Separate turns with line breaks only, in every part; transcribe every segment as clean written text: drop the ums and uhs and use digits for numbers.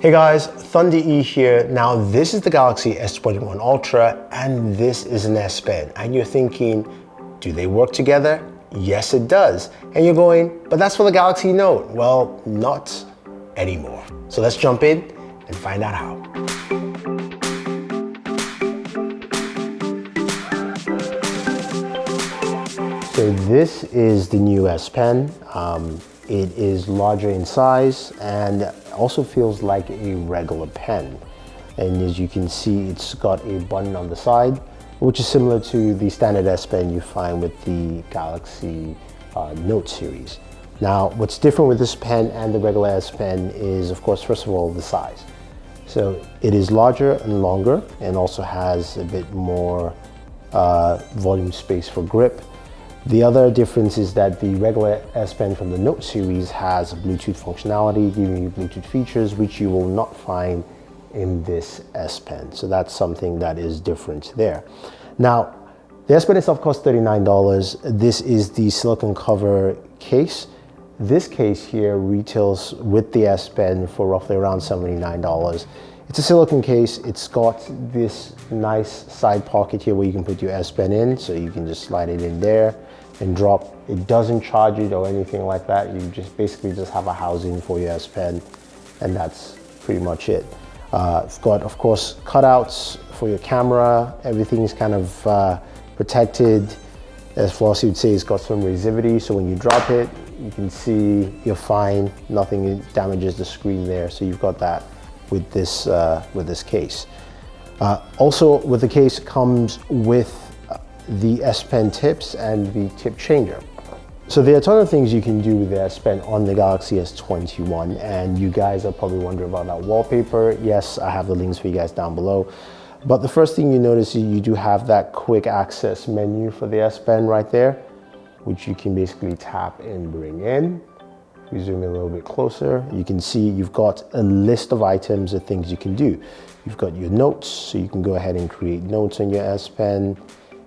Hey guys, Thunder E here. Now this is the Galaxy S21 Ultra and this is an S Pen. And you're thinking, do they work together? Yes, it does. And you're going, but that's for the Galaxy Note. Well, not anymore. So let's jump in and find out how. So this is the new S Pen. It is larger in size and also feels like a regular pen. And as you can see, it's got a button on the side, which is similar to the standard S Pen you find with the Galaxy Note series. Now, what's different with this pen and the regular S Pen is, of course, first of all, the size. So it is larger and longer and also has a bit more volume space for grip. The other difference is that the regular S Pen from the Note series has Bluetooth functionality, giving you Bluetooth features, which you will not find in this S Pen. So that's something that is different there. Now, the S Pen itself costs $39. This is the silicone cover case. This case here retails with the S Pen for roughly around $79. It's a silicone case. It's got this nice side pocket here where you can put your S Pen in, so you can just slide it in there and drop. It doesn't charge it or anything like that. You just basically just have a housing for your S Pen, and that's pretty much it. It's got, of course, cutouts for your camera. Everything's kind of protected. As Flossie would say, it's got some resivity, so when you drop it, you can see you're fine. Nothing damages the screen there. So you've got that with this case. Also, with the case comes with the S Pen tips and the tip changer. So there are a ton of things you can do with the S Pen on the Galaxy S21, and you guys are probably wondering about that wallpaper. Yes, I have the links for you guys down below. But the first thing you notice is you do have that quick access menu for the S Pen right there, which you can basically tap and bring in. If we zoom in a little bit closer, you can see you've got a list of items of things you can do. You've got your notes, so you can go ahead and create notes on your S Pen.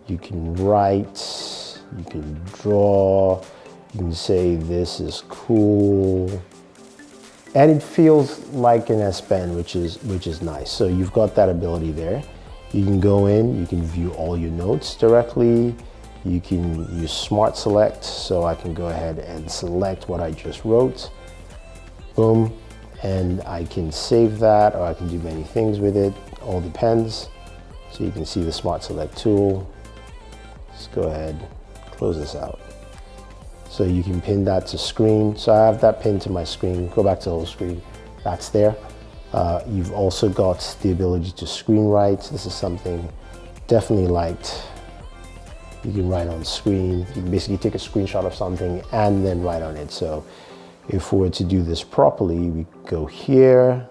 You can write, you can draw, you can say this is cool. And it feels like an S Pen, which is nice. So you've got that ability there. You can go in, you can view all your notes directly. You can use Smart Select, so I can go ahead and select what I just wrote. Boom, and I can save that, or I can do many things with it. All depends. So you can see the Smart Select tool. Let's go ahead, close this out. So you can pin that to screen. So I have that pinned to my screen. Go back to the whole screen. That's there. You've also got the ability to screen write. This is something definitely liked. You can write on screen. You can basically take a screenshot of something and then write on it. So if we were to do this properly, we go here.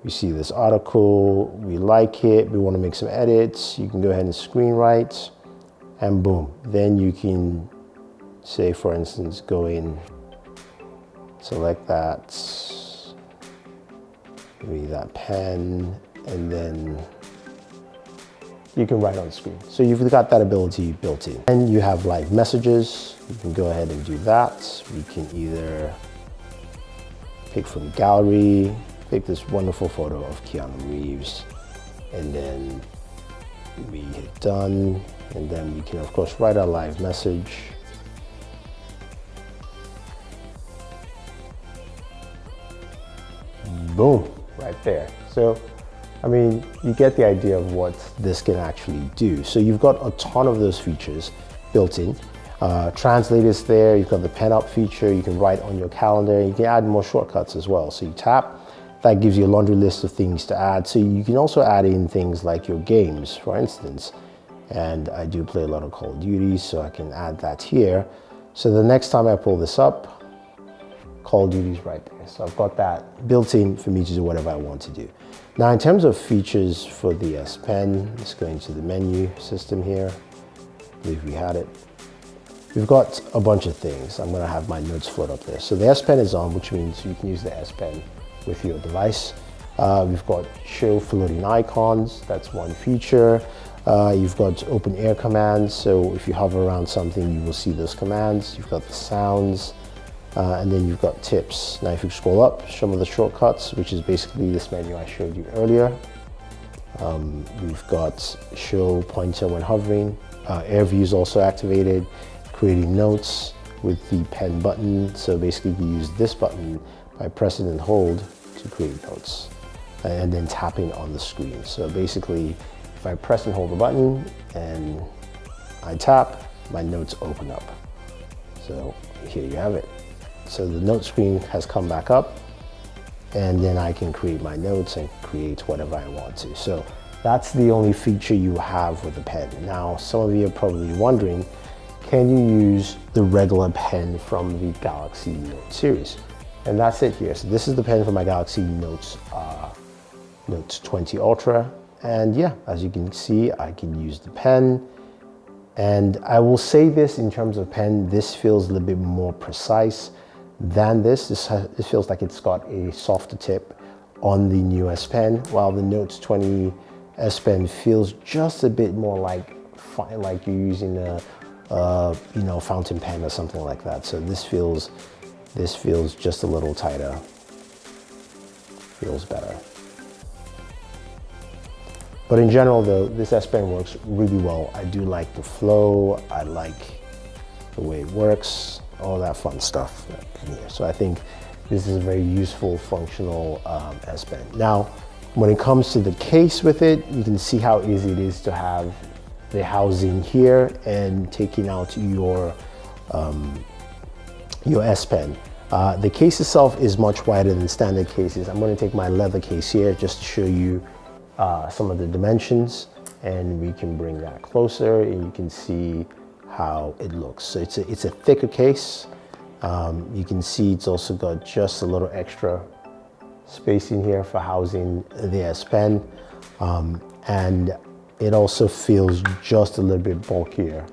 We see this article. We like it. We want to make some edits. You can go ahead and screen write. And boom, then you can say, for instance, go in, select that, maybe that pen, and then you can write on screen. So you've got that ability built in. And you have live messages. You can go ahead and do that. We can either pick from gallery, pick this wonderful photo of Keanu Reeves, and then we hit done. And then we can, of course, write our live message. Boom, right there. So, I mean, you get the idea of what this can actually do. So you've got a ton of those features built in. Translate is there. You've got the pen up feature. You can write on your calendar. You can add more shortcuts as well. So you tap, that gives you a laundry list of things to add. So you can also add in things like your games, for instance. And I do play a lot of Call of Duty, so I can add that here. So the next time I pull this up, Call of Duty's right there. So I've got that built in for me to do whatever I want to do. Now, in terms of features for the S Pen, let's go into the menu system here. I believe we had it. We've got a bunch of things. I'm gonna have my notes float up there. So the S Pen is on, which means you can use the S Pen with your device. We've got show floating icons. That's one feature. You've got open air commands, so if you hover around something, you will see those commands. You've got the sounds. And then you've got tips. Now if you scroll up, some of the shortcuts, which is basically this menu I showed you earlier. We've got show pointer when hovering. Air view is also activated. Creating notes with the pen button. So basically you use this button by pressing and hold to create notes. And then tapping on the screen. So basically, if I press and hold the button and I tap, my notes open up. So here you have it. So the note screen has come back up, and then I can create my notes and create whatever I want to. So that's the only feature you have with the pen. Now, some of you are probably wondering, can you use the regular pen from the Galaxy Note series? And that's it here. So this is the pen for my Galaxy Note 20 Ultra. And yeah, as you can see, I can use the pen. And I will say this in terms of pen, this feels a little bit more precise than this. This feels like it's got a softer tip on the new S Pen, while the Note 20 S Pen feels just a bit more like you're using a fountain pen or something like that. So this feels just a little tighter. Feels better. But in general though, this S Pen works really well. I do like the flow, I like the way it works, all that fun stuff in here. So I think this is a very useful, functional S Pen. Now, when it comes to the case with it, you can see how easy it is to have the housing here and taking out your S Pen. The case itself is much wider than standard cases. I'm going to take my leather case here just to show you some of the dimensions, and we can bring that closer and you can see how it looks. So it's a thicker case. You can see it's also got just a little extra space in here for housing the S Pen, and it also feels just a little bit bulkier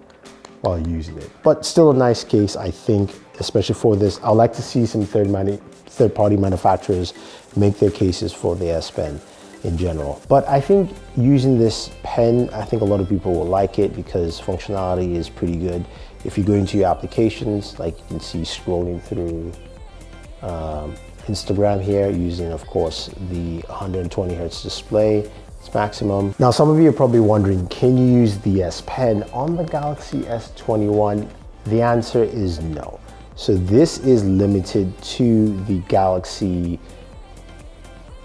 while using it, but still a nice case, I think, especially for this. I'd like to see some third-party manufacturers make their cases for the S Pen in general. But I think using this pen, I think a lot of people will like it because functionality is pretty good. If you go into your applications, like you can see scrolling through Instagram here, using of course the 120 Hertz display, it's maximum. Now some of you are probably wondering, can you use the S Pen on the Galaxy S21? The answer is no. So this is limited to the Galaxy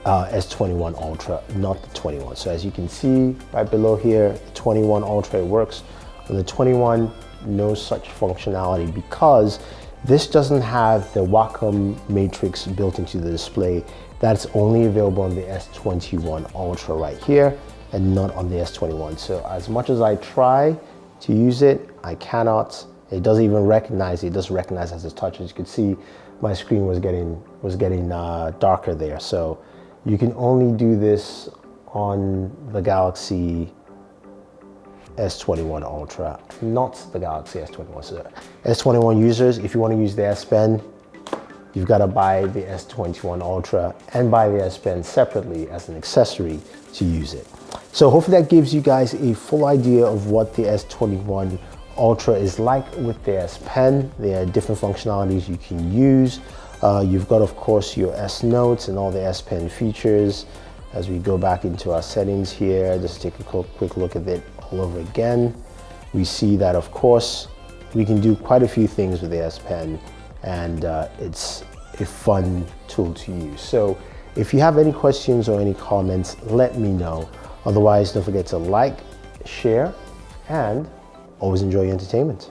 S21 Ultra, not the 21. So as you can see right below here, the 21 Ultra, it works. On the 21, no such functionality because this doesn't have the Wacom matrix built into the display. That's only available on the S21 Ultra right here and not on the S21. So as much as I try to use it, I cannot. It doesn't even recognize it. It doesn't recognize as a touch. As you can see, my screen was getting darker there. So you can only do this on the Galaxy S21 Ultra, not the Galaxy S21. So S21 users, if you want to use the S Pen, you've got to buy the S21 Ultra and buy the S Pen separately as an accessory to use it. So hopefully that gives you guys a full idea of what the S21 Ultra is like with the S Pen. There are different functionalities you can use. You've got, of course, your S Notes and all the S Pen features. As we go back into our settings here, just take a quick look at it all over again. We see that, of course, we can do quite a few things with the S Pen, and it's a fun tool to use. So if you have any questions or any comments, let me know. Otherwise, don't forget to like, share, and always enjoy your entertainment.